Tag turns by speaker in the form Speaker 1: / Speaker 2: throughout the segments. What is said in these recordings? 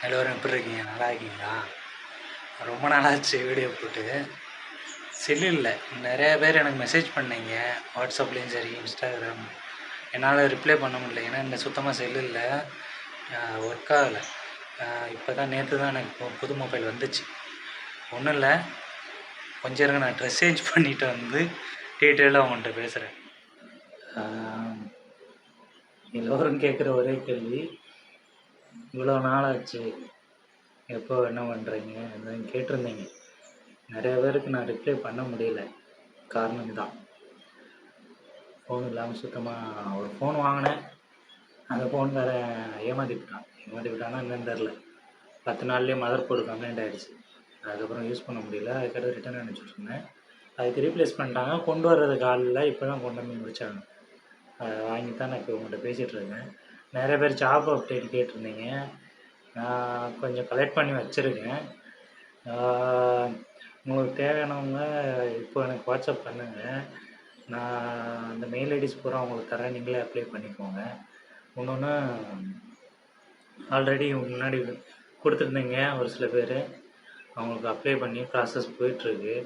Speaker 1: எல்லோரும் எப்படி இருக்கீங்க? நல்லா இருக்கீங்களா? ரொம்ப நாளாச்சு வீடியோ போட்டு. செல்லு இல்லை. நிறையா பேர் எனக்கு மெசேஜ் பண்ணீங்க, வாட்ஸ்அப்லேயும் சரி, இன்ஸ்டாகிராம். என்னால் ரிப்ளை பண்ண முடியல, ஏன்னா இந்த சுத்தமாக செல்லு இல்லை, ஒர்க் ஆகலை. இப்போ தான் நேற்று தான் எனக்கு புது மொபைல் வந்துச்சு. ஒன்றும் இல்லை, கொஞ்சம் இருங்க, நான் ட்ரெஸ் சேஞ்ச் பண்ணிவிட்டு வந்து டீட்டெயிலாக அவங்கள்ட்ட பேசுகிறேன். எல்லோரும் கேட்குற ஒரே கேள்வி, இவ்வளோ நாளாச்சு, எப்போ என்ன பண்ணுறீங்க அப்படின்னு கேட்டிருந்தீங்க. நிறைய பேருக்கு நான் ரிப்ளை பண்ண முடியல, காரணம் தான். ஃபோன் இல்லாமல் சுத்தமாக ஒரு ஃபோன் வாங்கினேன், அந்த ஃபோன் வேறு ஏமாற்றிவிட்டான்னா என்னன்னு தெரில. 10 நாள்லேயே மதர் போர்டு கம்ப்ளைண்ட் ஆகிடுச்சு. அதுக்கப்புறம் யூஸ் பண்ண முடியல. அதுக்கப்புறம் ரிட்டர்ன் அனுப்பிச்சுட்ருந்தேன். அதுக்கு ரீப்ளேஸ் பண்ணிட்டாங்க. கொண்டு வர்றதுக்கு ஆள் இல்லை, இப்போ தான் கொண்டு வந்து முடித்தாங்க. அதை வாங்கி தான் நான் இப்போ உங்கள்கிட்ட பேசிகிட்ருக்கேன். நிறைய பேர் ஜாப் அப்டேட் கேட்டிருந்தீங்க. நான் கொஞ்சம் கலெக்ட் பண்ணி வச்சுருக்கேன். உங்களுக்கு தேவையானவங்க இப்போ எனக்கு வாட்ஸ்அப் பண்ணுங்கள். நான் அந்த மெயில் ஐடிஸ் பூரா உங்களுக்கு தரேன், நீங்களே அப்ளை பண்ணிக்கோங்க. இன்னொன்று, ஆல்ரெடி முன்னாடி கொடுத்துருந்தீங்க ஒரு சில பேர், அவங்களுக்கு அப்ளை பண்ணி ப்ராசஸ் போயிட்டுருக்கு.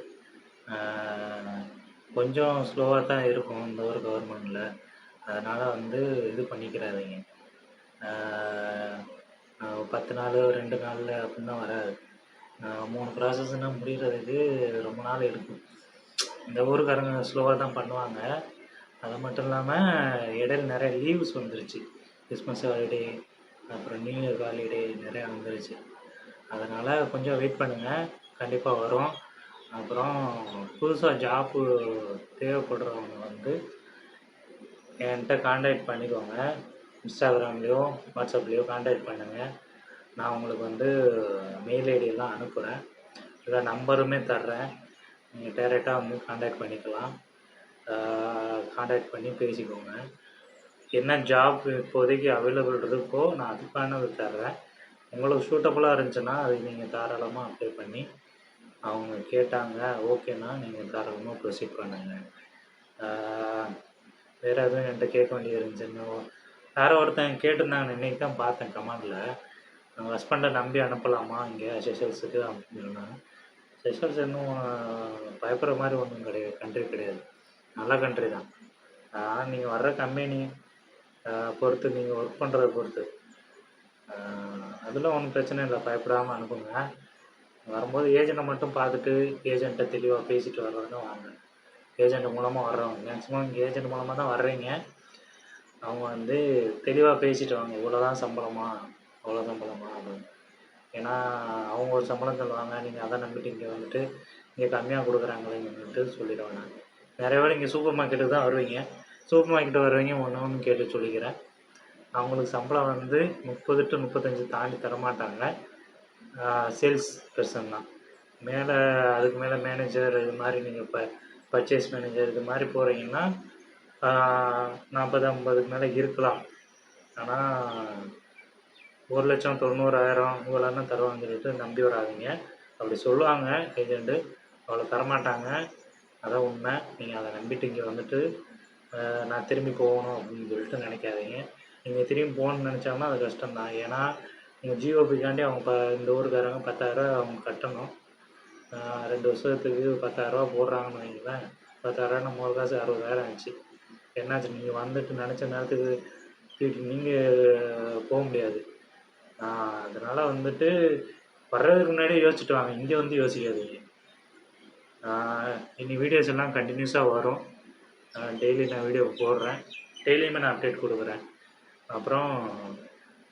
Speaker 1: கொஞ்சம் ஸ்லோவாக தான் இருக்கும் இந்த ஒரு கவர்மெண்ட்டில். அதனால் இது பண்ணிக்கிறாதீங்க. 10 நாள் 2 நாளில் அப்படின்னு தான் வராது. 3 ப்ராசஸ்னால் முடிகிறதுக்கு ரொம்ப நாள் எடுக்கும். இந்த ஊருக்காரங்க ஸ்லோவாக தான் பண்ணுவாங்க. அது மட்டும் இல்லாமல் இடையில நிறைய லீவ்ஸ் வந்துருச்சு. கிறிஸ்மஸ் ஹாலிடே, அப்புறம் நியூ இயர் ஹாலிடே நிறையா வந்துருச்சு. அதனால் கொஞ்சம் வெயிட் பண்ணுங்கள், கண்டிப்பாக வரும். அப்புறம் புதுசாக ஜாப்பு தேவைப்படுறவங்க என்கிட்ட கான்டாக்ட் பண்ணிக்கோங்க. இன்ஸ்டாகிராம்லேயோ வாட்ஸ்அப்லேயோ கான்டாக்ட் பண்ணுங்கள். நான் உங்களுக்கு மெயில் ஐடியெல்லாம் அனுப்புகிறேன், இல்லை நம்பருமே தர்றேன். நீங்கள் டைரெக்டாக கான்டாக்ட் பண்ணிக்கலாம். கான்டாக்ட் பண்ணி பேசிக்கோங்க. என்ன ஜாப் இப்போதைக்கு அவைலபிள் இருக்கோ நான் அதுக்கானது தர்றேன். உங்களுக்கு சூட்டபுளாக இருந்துச்சுன்னா அது நீங்கள் தாராளமாக அப்ளை பண்ணி, அவங்க கேட்டாங்க ஓகேனா நீங்கள் தாராளமாக ப்ரொசீட் பண்ணுங்கள். வேறு எதுவும் என்கிட்ட கேட்க வேண்டியது இருந்துச்சுன்னு யாரோ ஒருத்தன் கேட்டிருந்தாங்க, இன்றைக்கி தான் பார்த்தேன் கமெண்டில். நம்ம ஹஸ்பண்டை நம்பி அனுப்பலாமா இங்கே செஷல்ஸுக்கு அப்படின்னு சொன்னாங்க. செஷல்ஸ் இன்னும் பயப்படுற மாதிரி ஒன்றும் கிடையாது, கண்ட்ரி கிடையாது, நல்ல கண்ட்ரி தான். ஆனால் நீங்கள் வர்ற கம்பெனி பொறுத்து, நீங்கள் ஒர்க் பண்ணுறத பொறுத்து, அதில் ஒன்றும் பிரச்சனை இல்லை, பயப்படாமல் அனுப்புங்க. வரும்போது ஏஜெண்ட்டை மட்டும் பார்த்துட்டு ஏஜெண்ட்டை தெளிவாக பேசிட்டு வர்றதுன்னு வாங்க. ஏஜெண்ட் மூலமாக வர்றவங்க மேக்ஸிமம் இங்கே ஏஜெண்ட் மூலமாக தான் வர்றீங்க. அவங்க தெளிவாக பேசிட்டு வாங்க, இவ்வளோ தான் சம்பளமா, அவ்வளோ சம்பளமா அப்படின்னு. ஏன்னா அவங்க ஒரு சம்பளம் சொல்லுவாங்க, நீங்கள் அதை நம்பிட்டு இங்கே இங்கே கம்மியாக கொடுக்குறாங்களேன்னு சொல்லிடுவாங்க. நிறைய பேர் இங்கே சூப்பர் மார்க்கெட்டுக்கு தான் வருவீங்க. சூப்பர் மார்க்கெட்டு வருவீங்க, ஒன்று கேட்டு சொல்லிக்கிறேன். அவங்களுக்கு சம்பளம் 30 to 35 தாண்டி தரமாட்டாங்க. சேல்ஸ் பர்சன் தான். மேலே அதுக்கு மேலே மேனேஜர் இது மாதிரி நீங்கள் பர்ச்சேஸ் மேனேஜர் இது மாதிரி போகிறீங்கன்னா 40-50க்கு மேலே இருக்கலாம். ஆனால் 1,90,000 இவ்வளோன்னு தருவாங்கன்னு சொல்லிட்டு நம்பி வராதிங்க. அப்படி சொல்லுவாங்க ஏஜெண்ட்டு, அவ்வளோ தரமாட்டாங்க, அதான் உண்மை. நீங்கள் அதை நம்பிட்டு இங்கே நான் திரும்பி போகணும் அப்படின்னு சொல்லிட்டு நினைக்காதீங்க. நீங்கள் திரும்பி போகணுன்னு நினச்சாங்கன்னா அது கஷ்டம்தான். ஏன்னா நீங்கள் ஜிஓபிக்காண்டி அவங்க இந்த ஊருக்காரங்க 10,000 அவங்க கட்டணும். 2 வருஷத்துக்கு 10,000 போடுறாங்கன்னு வைங்களேன். 10,000 நம்ம காசு 60,000 ஆச்சு. என்னாச்சு, நீங்கள் நினச்ச நேரத்துக்கு நீங்கள் போக முடியாது. அதனால் வர்றதுக்கு முன்னாடியே யோசிச்சுட்டு வாங்க, இங்கே யோசிக்காதீங்க. இனி வீடியோஸ் எல்லாம் கண்டினியூஸாக வரும். டெய்லி நான் வீடியோ போடுறேன், டெய்லியுமே நான் அப்டேட் கொடுக்குறேன். அப்புறம்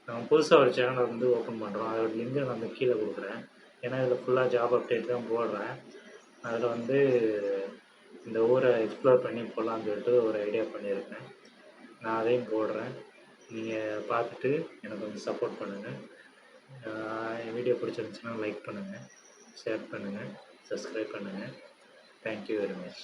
Speaker 1: நம்ம புதுசாக ஒரு சேனலை ஓப்பன் பண்ணுறோம், அதோட லிங்கை நான் கீழே கொடுக்குறேன். ஏன்னா இதில் ஃபுல்லாக ஜாப் அப்டேட் தான் போடுறேன். அதில் இந்த ஊரை எக்ஸ்ப்ளோர் பண்ணி போகலான்னு சொல்லிட்டு ஒரு ஐடியா பண்ணியிருக்கேன். நான் அதையும் போடுறேன். நீங்கள் பார்த்துட்டு எனக்கு சப்போர்ட் பண்ணுங்கள். என் வீடியோ பிடிச்சிருந்துச்சுன்னா லைக் பண்ணுங்கள், ஷேர் பண்ணுங்கள், சப்ஸ்கிரைப் பண்ணுங்கள். Thank you very much.